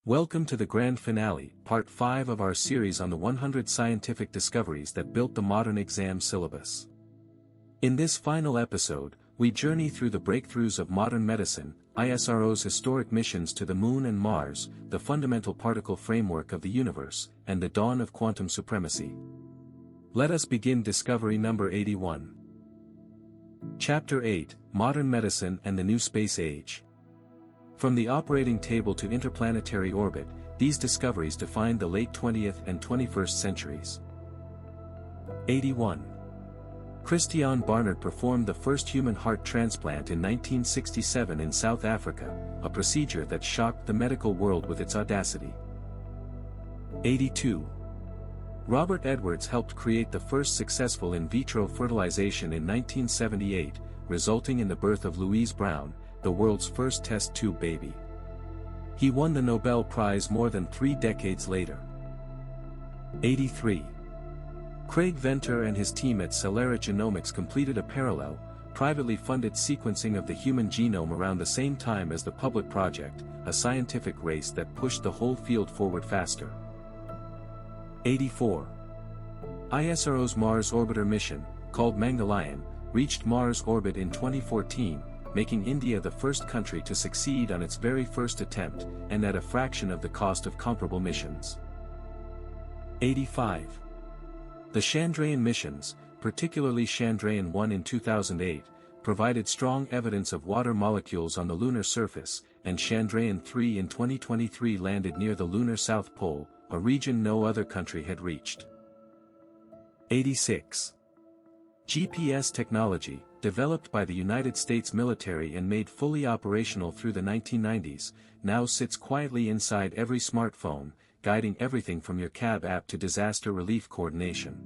Welcome to the grand finale, part 5 of our series on the 100 scientific discoveries that built the modern exam syllabus. In this final episode, we journey through the breakthroughs of modern medicine, ISRO's historic missions to the Moon and Mars, the fundamental particle framework of the universe, and the dawn of quantum supremacy. Let us begin discovery number 81. Chapter 8, Modern Medicine and the New Space Age. From the operating table to interplanetary orbit, these discoveries defined the late 20th and 21st centuries. 81. Christiaan Barnard performed the first human heart transplant in 1967 in South Africa, a procedure that shocked the medical world with its audacity. 82. Robert Edwards helped create the first successful in vitro fertilization in 1978, resulting in the birth of Louise Brown, the world's first test tube baby. He won the Nobel Prize more than 3 decades later. 83. Craig Venter and his team at Celera Genomics completed a parallel, privately funded sequencing of the human genome around the same time as the public project, a scientific race that pushed the whole field forward faster. 84. ISRO's Mars orbiter mission, called Mangalyaan, reached Mars orbit in 2014, making India the first country to succeed on its very first attempt, and at a fraction of the cost of comparable missions. 85. The Chandrayaan missions, particularly Chandrayaan-1 in 2008, provided strong evidence of water molecules on the lunar surface, and Chandrayaan-3 in 2023 landed near the lunar South Pole, a region no other country had reached. 86. GPS technology, developed by the United States military and made fully operational through the 1990s, now sits quietly inside every smartphone, guiding everything from your cab app to disaster relief coordination.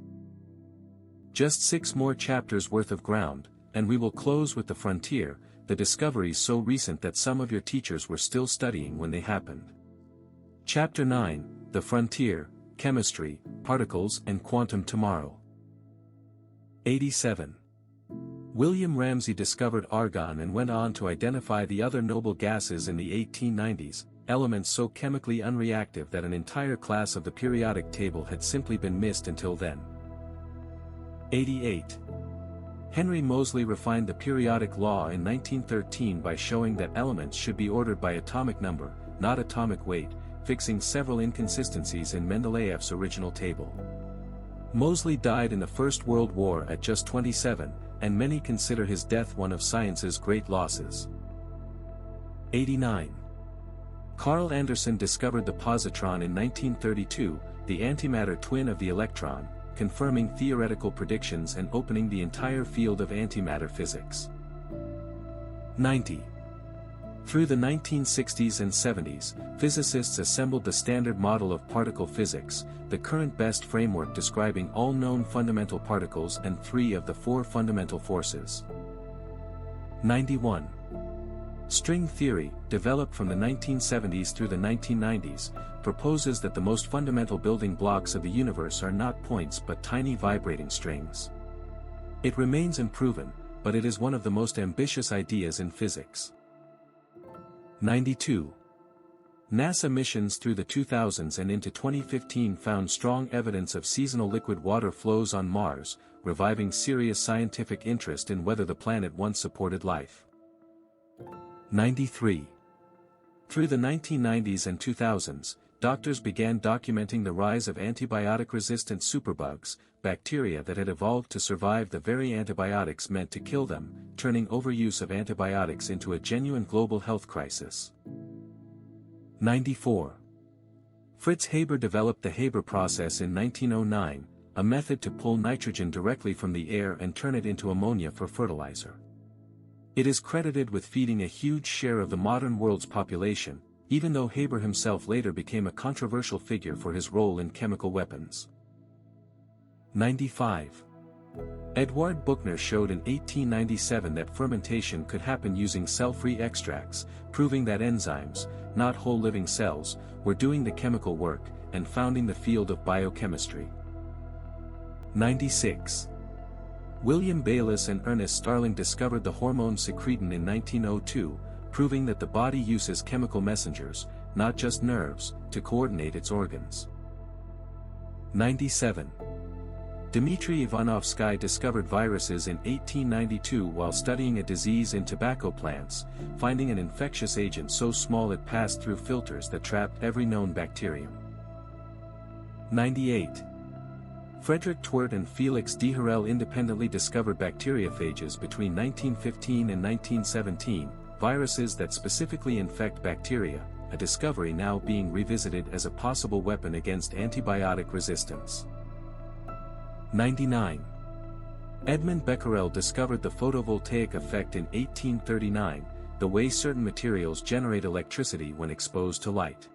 Just 6 more chapters worth of ground, and we will close with the frontier, the discoveries so recent that some of your teachers were still studying when they happened. Chapter 9, The Frontier, Chemistry, Particles and Quantum Tomorrow. 87. William Ramsay discovered argon and went on to identify the other noble gases in the 1890s, elements so chemically unreactive that an entire class of the periodic table had simply been missed until then. 88. Henry Moseley refined the periodic law in 1913 by showing that elements should be ordered by atomic number, not atomic weight, fixing several inconsistencies in Mendeleev's original table. Moseley died in the First World War at just 27, and many consider his death one of science's great losses. 89. Carl Anderson discovered the positron in 1932, the antimatter twin of the electron, confirming theoretical predictions and opening the entire field of antimatter physics. 90. Through the 1960s and 70s, physicists assembled the standard model of particle physics, the current best framework describing all known fundamental particles and 3 of the 4 fundamental forces. 91. String theory, developed from the 1970s through the 1990s, proposes that the most fundamental building blocks of the universe are not points but tiny vibrating strings. It remains unproven, but it is one of the most ambitious ideas in physics. 92. NASA missions through the 2000s and into 2015 found strong evidence of seasonal liquid water flows on Mars, reviving serious scientific interest in whether the planet once supported life. 93. Through the 1990s and 2000s, doctors began documenting the rise of antibiotic-resistant superbugs, bacteria that had evolved to survive the very antibiotics meant to kill them, turning overuse of antibiotics into a genuine global health crisis. 94. Fritz Haber developed the Haber process in 1909, a method to pull nitrogen directly from the air and turn it into ammonia for fertilizer. It is credited with feeding a huge share of the modern world's population, even though Haber himself later became a controversial figure for his role in chemical weapons. 95. Eduard Buchner showed in 1897 that fermentation could happen using cell-free extracts, proving that enzymes, not whole living cells, were doing the chemical work, and founding the field of biochemistry. 96. William Bayliss and Ernest Starling discovered the hormone secretin in 1902, proving that the body uses chemical messengers, not just nerves, to coordinate its organs. 97. Dmitry Ivanovsky discovered viruses in 1892 while studying a disease in tobacco plants, finding an infectious agent so small it passed through filters that trapped every known bacterium. 98. Frederick Twert and Felix D'Herelle independently discovered bacteriophages between 1915 and 1917, viruses that specifically infect bacteria, a discovery now being revisited as a possible weapon against antibiotic resistance. 99. Edmund Becquerel discovered the photovoltaic effect in 1839, the way certain materials generate electricity when exposed to light.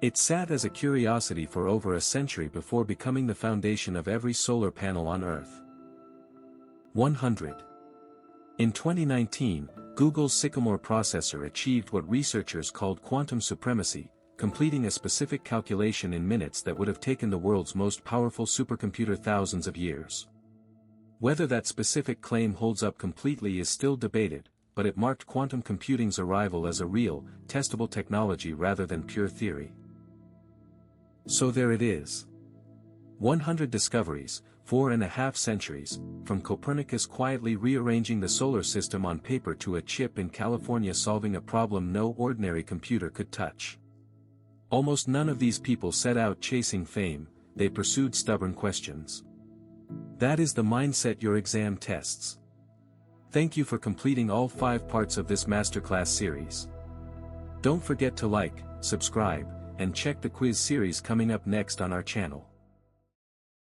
It sat as a curiosity for over a century before becoming the foundation of every solar panel on Earth. 100. In 2019, Google's Sycamore processor achieved what researchers called quantum supremacy, completing a specific calculation in minutes that would have taken the world's most powerful supercomputer thousands of years. Whether that specific claim holds up completely is still debated, but it marked quantum computing's arrival as a real, testable technology rather than pure theory. So there it is. 100 discoveries, 4.5 centuries, from Copernicus quietly rearranging the solar system on paper to a chip in California solving a problem no ordinary computer could touch. Almost none of these people set out chasing fame, they pursued stubborn questions. That is the mindset your exam tests. Thank you for completing all 5 parts of this masterclass series. Don't forget to like, subscribe, and check the quiz series coming up next on our channel.